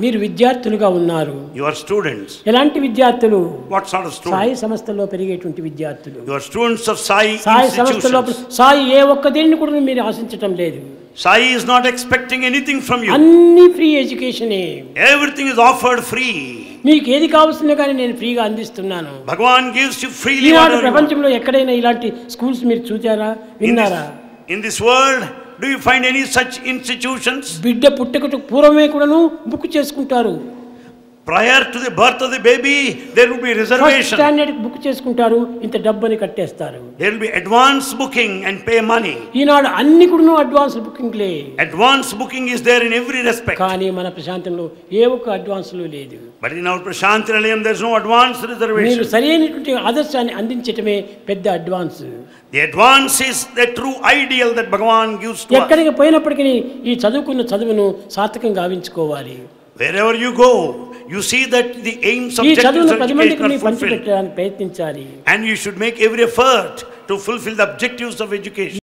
మీరు విద్యార్థులుగా ఉన్నారు. You are students. ఎలాంటి విద్యార్థులు? What sort of students? Sai సంస్థల్లో పెరిగేటువంటి విద్యార్థులు. You are students of Sai సంస్థల్లో institutions. సాయి ఏ ఒక్క దేనిని కూడా మీరు ఆశించటం లేదు. Sai is not expecting anything from you. అన్ని free ఎడ్యుకేషనే. Everything is offered free. మీకు ఏది కావాల్సిందో కానీ నేను ఫ్రీగా అందిస్తున్నాను. Bhagavan gives you freely. ఈనాడు ప్రపంచంలో ఎక్కడైనా ఇలాంటి స్కూల్స్ మీరు చూచారా, విన్నారా? In this world, do you find any such institutions? బిడ్డ పుట్టకకు పూర్వమే కూడాను బుక్ చేసుకుంటారు. Prior to the birth of the baby, there will be reservation. Standard book చేసుకుంటారు, ఇంత డబ్బుని కట్టేస్తారు. There will be advance booking and pay money. ఈనాడు అన్ని కూడాను advance బుకింగ్లే. Advance booking is there in every respect. కానీ మన ప్రశాంతంలో ఏ ఒక్క అడ్వాన్స్లు లేదు. But in our Prashanti Nilayam there is no advance reservation. మీరు సరైనటువంటి ఆదర్శాన్ని అందించటమే పెద్ద advance. The advance is the true ideal that Bhagavan gives to us. ఎక్కడికి పోయినప్పటికీ ఈ చదువుకున్న చదువును సార్థకంగా గావించుకోవాలి. Wherever you go, you see that the aims, ఈ objectives చదువును of 10 education మందికి are fulfilled. పంచిపెట్టడానికి ప్రయత్నించాలి. And you should make every effort to fulfill the objectives of education.